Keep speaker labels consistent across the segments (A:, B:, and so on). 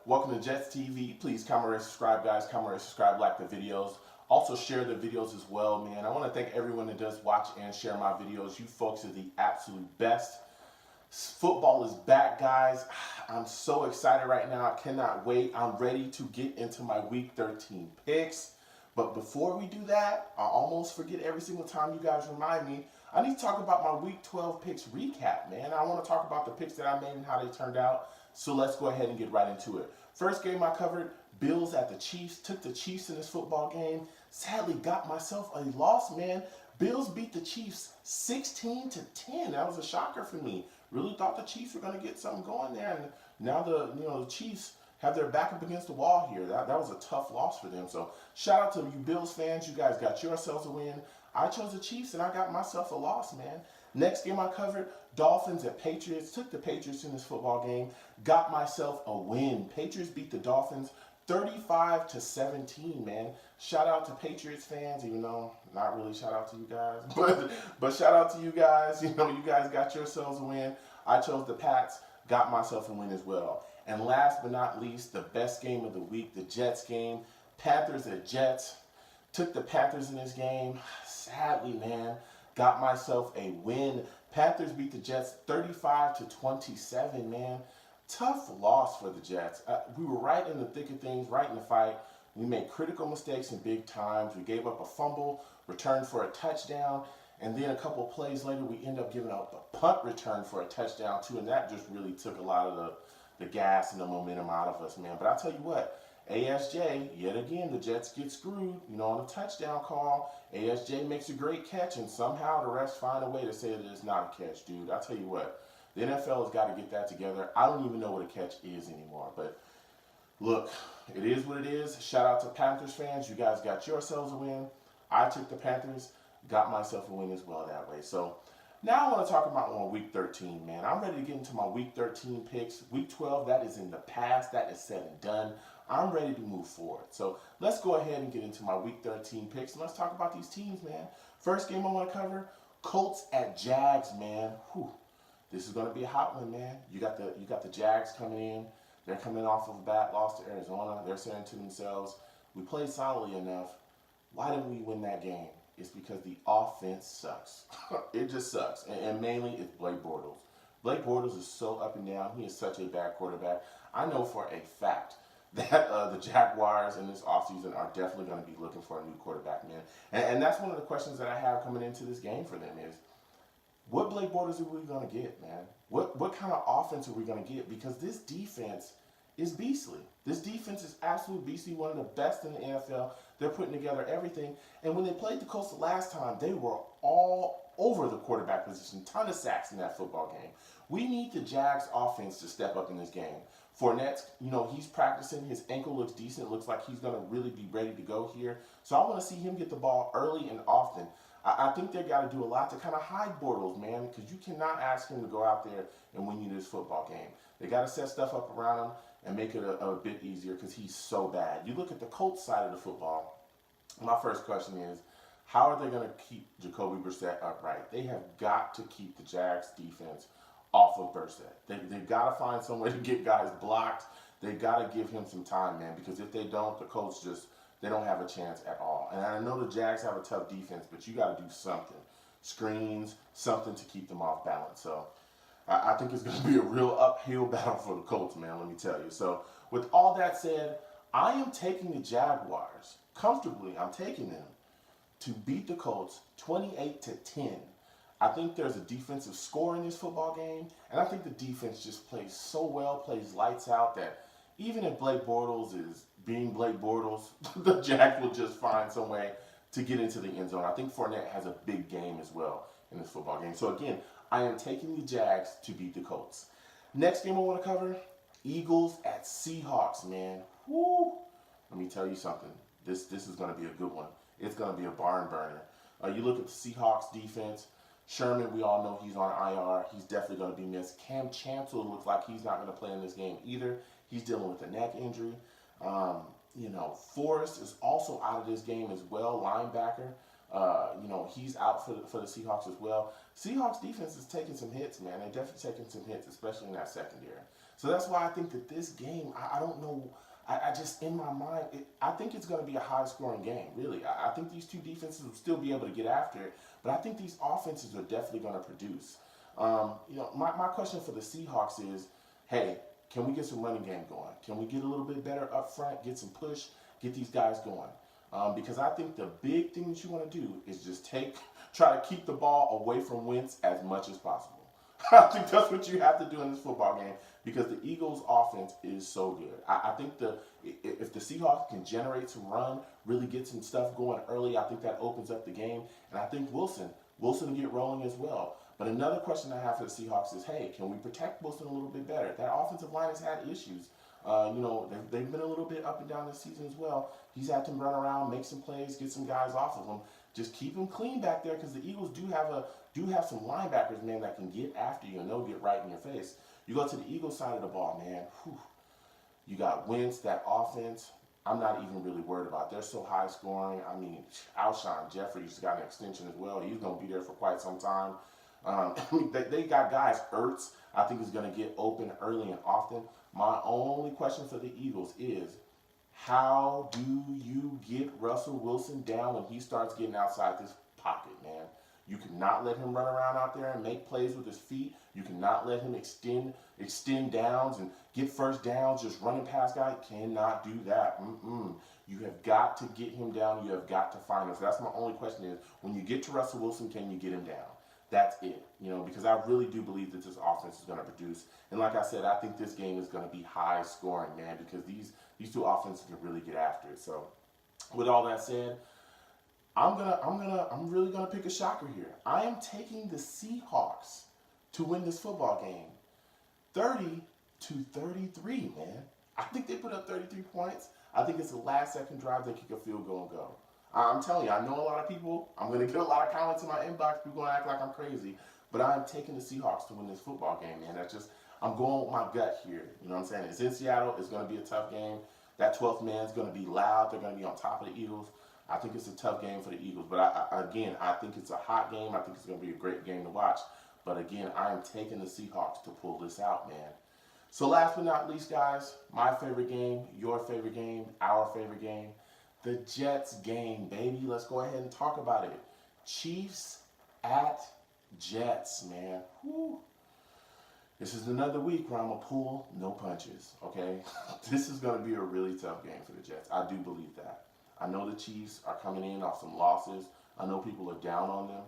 A: Welcome to Jets TV. Please comment, rate, subscribe, guys. Comment, rate, subscribe, like the videos. Also share the videos as well, man. I want to thank everyone that does watch and share my videos. You folks are the absolute best. Football is back, guys. I'm so excited right now. I cannot wait. I'm ready to get into my Week 13 picks. But before we do that, I almost forget every single time you guys remind me. I need to talk about my Week 12 picks recap, man. I want to talk about the picks that I made and how they turned out. So let's go ahead and get right into it. First game I covered, Bills at the Chiefs. Took the Chiefs in this football game. Sadly, got myself a loss, man. Bills beat the Chiefs 16-10. That was a shocker for me. Really thought the Chiefs were going to get something going there, and now the Chiefs have their back up against the wall here. That was a tough loss for them. So shout out to you Bills fans. You guys got yourselves a win. I chose the Chiefs and I got myself a loss, man. Next game I covered, Dolphins at Patriots. Took the Patriots in this football game. Got myself a win. Patriots beat the Dolphins 35-17, man. Shout out to Patriots fans, even though not really shout out to you guys, but shout out to you guys. You guys got yourselves a win. I chose the Pats, got myself a win as well. And last but not least, the best game of the week, the Jets game. Panthers at Jets. Took the Panthers in this game. Sadly, man, got myself a win. Panthers beat the Jets 35-27, man. Tough loss for the Jets. We were right in the thick of things, right in the fight. We made critical mistakes in big times. We gave up a fumble, returned for a touchdown, and then a couple of plays later, we end up giving up a punt return for a touchdown too, and that just really took a lot of the gas and the momentum out of us, man. But I'll tell you what, ASJ, yet again, the Jets get screwed, on a touchdown call. ASJ makes a great catch, and somehow the refs find a way to say that it's not a catch, dude. I'll tell you what, the NFL has got to get that together. I don't even know what a catch is anymore, but look, it is what it is. Shout out to Panthers fans. You guys got yourselves a win. I took the Panthers, got myself a win as well that way. So now I want to talk about my Week 13, man. I'm ready to get into my Week 13 picks. Week 12, that is in the past. That is said and done. I'm ready to move forward. So let's go ahead and get into my Week 13 picks. And let's talk about these teams, man. First game I want to cover, Colts at Jags, man. Whew. This is going to be a hot one, man. You got the Jags coming in. They're coming off of a bad loss to Arizona. They're saying to themselves, we played solidly enough. Why didn't we win that game? It's because the offense sucks. It just sucks. And mainly it's Blake Bortles. Blake Bortles is so up and down. He is such a bad quarterback. I know for a fact that the Jaguars in this offseason are definitely going to be looking for a new quarterback, man. And that's one of the questions that I have coming into this game for them is, what Blake Bortles are we going to get, man? What kind of offense are we going to get? Because this defense is beastly. This defense is absolutely beastly, one of the best in the NFL. They're putting together everything. And when they played the Colts the last time, they were all over the quarterback position. Ton of sacks in that football game. We need the Jags offense to step up in this game. Fournette, he's practicing. His ankle looks decent. It looks like he's going to really be ready to go here. So I want to see him get the ball early and often. I think they got to do a lot to kind of hide Bortles, man, because you cannot ask him to go out there and win you this football game. They got to set stuff up around him and make it a bit easier because he's so bad. You look at the Colts side of the football, my first question is, how are they going to keep Jacoby Brissett upright? They have got to keep the Jags defense off of Brissett. They've got to find some way to get guys blocked. They've got to give him some time, man, because if they don't, the Colts they don't have a chance at all. And I know the Jags have a tough defense, but you got to do something. Screens, something to keep them off balance. So I think it's going to be a real uphill battle for the Colts, man, let me tell you. So with all that said, I am taking the Jaguars. Comfortably, I'm taking them to beat the Colts 28-10. I think there's a defensive score in this football game, and I think the defense just plays so well, plays lights out, that even if Blake Bortles is being Blake Bortles, the Jags will just find some way to get into the end zone. I think Fournette has a big game as well in this football game. So again, I am taking the Jags to beat the Colts. Next game I want to cover, Eagles at Seahawks, man. Woo! Let me tell you something. This is going to be a good one. It's going to be a barn burner. You look at the Seahawks defense. Sherman, we all know he's on IR. He's definitely going to be missed. Cam Chancellor looks like he's not going to play in this game either. He's dealing with a neck injury. Forrest is also out of this game as well, linebacker. He's out for the Seahawks as well. Seahawks defense is taking some hits, man. They're definitely taking some hits, especially in that secondary. So that's why I think that this game, I don't know. I just, in my mind, I think it's going to be a high scoring game, really. I think these two defenses will still be able to get after it, but I think these offenses are definitely going to produce. My question for the Seahawks is, hey, can we get some running game going? Can we get a little bit better up front, get some push, get these guys going? Because I think the big thing that you want to do is just try to keep the ball away from Wentz as much as possible. I think that's what you have to do in this football game because the Eagles' offense is so good. I think if the Seahawks can generate some run, really get some stuff going early, I think that opens up the game. And I think Wilson get rolling as well. But another question I have for the Seahawks is, hey, can we protect Wilson a little bit better? That offensive line has had issues. They've been a little bit up and down this season as well. He's had to run around, make some plays, get some guys off of him. Just keep him clean back there because the Eagles do have some linebackers, man, that can get after you and they'll get right in your face. You go to the Eagles side of the ball, man. Whew, you got Wentz, that offense. I'm not even really worried about. They're so high scoring. I mean, Alshon Jeffrey's got an extension as well. He's going to be there for quite some time. They got guys. Ertz, I think, is going to get open early and often. My only question for the Eagles is, how do you get Russell Wilson down when he starts getting outside this pocket, man? You cannot let him run around out there and make plays with his feet. You cannot let him extend downs and get first downs just running past guys. Cannot do that. You have got to get him down. You have got to find him. So that's my only question is, when you get to Russell Wilson, can you get him down? That's it, because I really do believe that this offense is going to produce. And like I said, I think this game is going to be high scoring, man, because these two offenses can really get after it. So with all that said, I'm really gonna pick a shocker here. I am taking the Seahawks to win this football game, 30-33, man. I think they put up 33 points. I think it's the last second drive they kick a field goal and go. I'm telling you, I know a lot of people. I'm gonna get a lot of comments in my inbox. People gonna act like I'm crazy, but I am taking the Seahawks to win this football game, man. I'm going with my gut here. You know what I'm saying? It's in Seattle. It's gonna be a tough game. That 12th man's gonna be loud. They're gonna be on top of the Eagles. I think it's a tough game for the Eagles, but I think it's a hot game. I think it's going to be a great game to watch. But again, I am taking the Seahawks to pull this out, man. So last but not least, guys, my favorite game, your favorite game, our favorite game, the Jets game, baby. Let's go ahead and talk about it. Chiefs at Jets, man. Whew. This is another week where I'm going to pull no punches, okay? This is going to be a really tough game for the Jets. I do believe that. I know the Chiefs are coming in off some losses. I know people are down on them.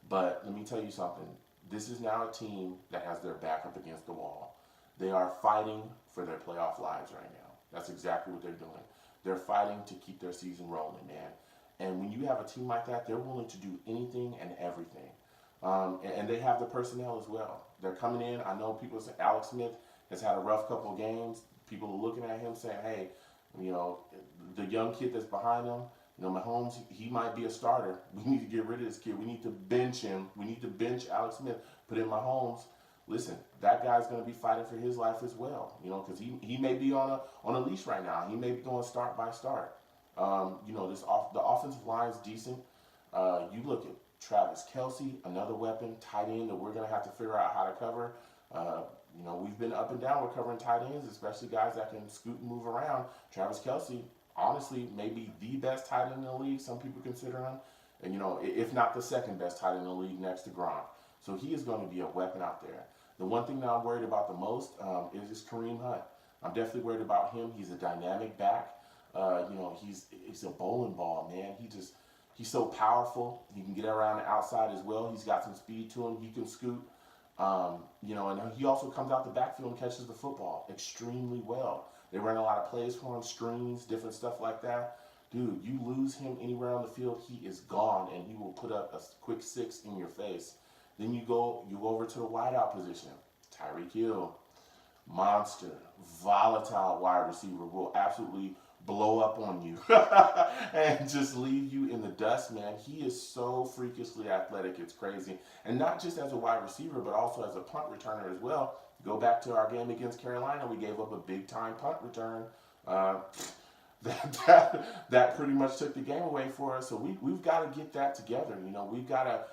A: But let me tell you something. This is now a team that has their back up against the wall. They are fighting for their playoff lives right now. That's exactly what they're doing. They're fighting to keep their season rolling, man. And when you have a team like that, they're willing to do anything and everything. And they have the personnel as well. They're coming in. I know people say Alex Smith has had a rough couple of games. People are looking at him saying, hey, the young kid that's behind him, Mahomes, he might be a starter. We need to get rid of this kid. We need to bench him. We need to bench Alex Smith, put in Mahomes. Listen, that guy's going to be fighting for his life as well, because he may be on a leash right now. He may be going start by start. The offensive line's decent. You look at Travis Kelce, another weapon, tight end that we're going to have to figure out how to cover. We've been up and down with covering tight ends, especially guys that can scoot and move around. Travis Kelce, honestly, maybe the best tight end in the league. Some people consider him. And, if not the second best tight end in the league next to Gronk. So he is going to be a weapon out there. The one thing that I'm worried about the most is Kareem Hunt. I'm definitely worried about him. He's a dynamic back. He's a bowling ball, man. He's so powerful. He can get around the outside as well. He's got some speed to him. He can scoot. And he also comes out the backfield and catches the football extremely well. They run a lot of plays for him, screens, different stuff like that. Dude, you lose him anywhere on the field, he is gone, and he will put up a quick 6 in your face. Then you go over to the wideout position. Tyreek Hill, monster, volatile wide receiver, will absolutely blow up on you and just leave you in the dust, man. He is so freakishly athletic, it's crazy. And not just as a wide receiver, but also as a punt returner as well. Go back to our game against Carolina, we gave up a big-time punt return. That pretty much took the game away for us. So we've got to get that together. We've got to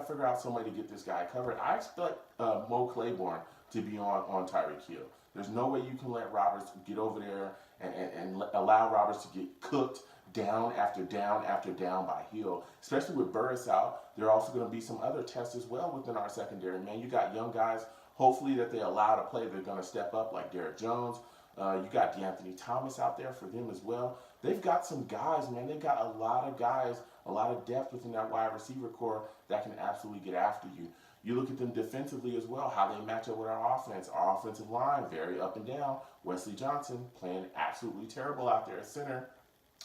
A: figure out some way to get this guy covered. I expect Mo Claiborne to be on Tyreek Hill. There's no way you can let Roberts get over there and allow Roberts to get cooked down after down after down by Hill, especially with Burris out. There are also going to be some other tests as well within our secondary. Man, you got young guys, hopefully that they allow to play. They're going to step up like Derek Jones. You got DeAnthony Thomas out there for them as well. They've got some guys, man. They've got a lot of guys, a lot of depth within that wide receiver core that can absolutely get after you. You look at them defensively as well, how they match up with our offense. Our offensive line, very up and down. Wesley Johnson playing absolutely terrible out there at center.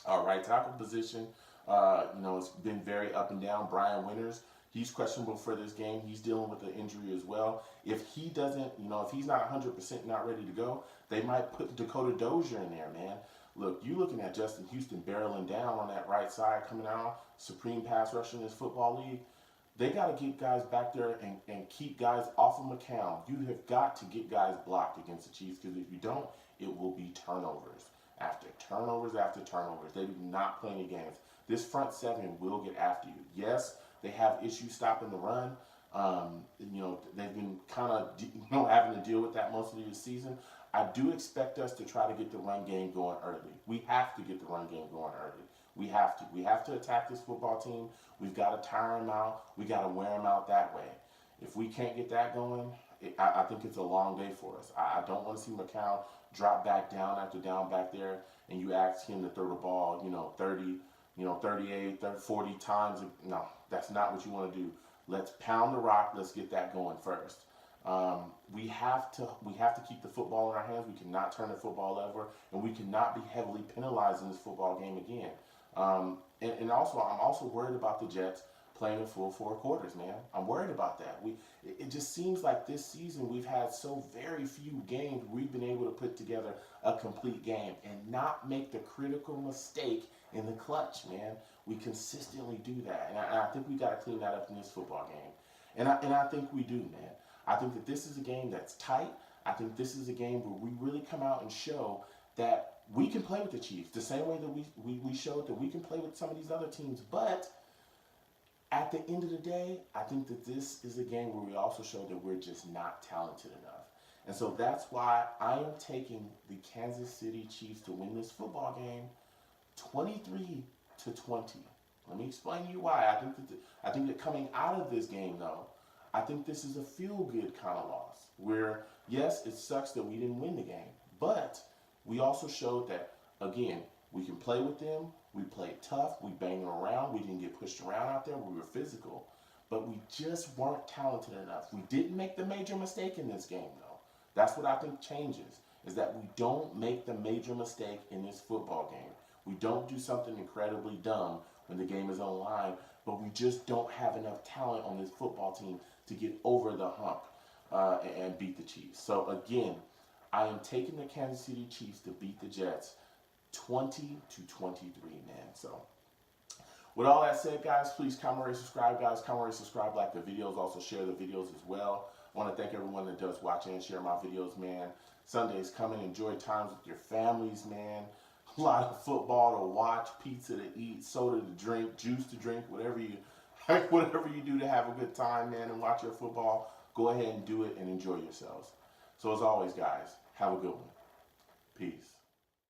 A: Our right tackle position, it's been very up and down. Brian Winters, he's questionable for this game. He's dealing with an injury as well. If he doesn't, if he's not 100% not ready to go, they might put Dakota Dozier in there, man. Look, you looking at Justin Houston barreling down on that right side, coming out, supreme pass rusher in this football league. They got to get guys back there and keep guys off of McCown. You have got to get guys blocked against the Chiefs, because if you don't, it will be turnovers after turnovers after turnovers. They do not play any games. This front seven will get after you. Yes, they have issues stopping the run. They've been kind of having to deal with that most of the season. I do expect us to try to get the run game going early. We have to get the run game going early. We have to. We have to attack this football team. We've got to tire them out. We got to wear them out that way. If we can't get that going, I think it's a long day for us. I don't want to see McCown drop back down after down back there, and you ask him to throw the ball, 30, 38, 30, 40 times. No, that's not what you want to do. Let's pound the rock. Let's get that going first. We have to keep the football in our hands. We cannot turn the football over, and we cannot be heavily penalized in this football game again. And also, I'm also worried about the Jets playing a full 4 quarters, man. I'm worried about that. It just seems like this season we've had so very few games we've been able to put together a complete game and not make the critical mistake in the clutch, man. We consistently do that, and I think we got to clean that up in this football game. And I think we do, man. I think that this is a game that's tight. I think this is a game where we really come out and show that we can play with the Chiefs the same way that we showed that we can play with some of these other teams. But at the end of the day, I think that this is a game where we also show that we're just not talented enough. And so that's why I am taking the Kansas City Chiefs to win this football game 23-20. Let me explain to you why. I think that coming out of this game, though, I think this is a feel-good kind of loss where, yes, it sucks that we didn't win the game, but we also showed that, again, we can play with them. We played tough. We banged them around. We didn't get pushed around out there. We were physical. But we just weren't talented enough. We didn't make the major mistake in this game, though. That's what I think changes, is that we don't make the major mistake in this football game. We don't do something incredibly dumb when the game is on the line, but we just don't have enough talent on this football team to get over the hump and beat the Chiefs. So, again, I am taking the Kansas City Chiefs to beat the Jets 20-23, man. So, with all that said, guys, please comment, rate, subscribe, guys. Comment, rate, subscribe, like the videos. Also share the videos as well. I want to thank everyone that does watch and share my videos, man. Sunday's coming. Enjoy times with your families, man. A lot of football to watch, pizza to eat, soda to drink, juice to drink, whatever you do to have a good time, man, and watch your football. Go ahead and do it and enjoy yourselves. So as always, guys, have a good one. Peace.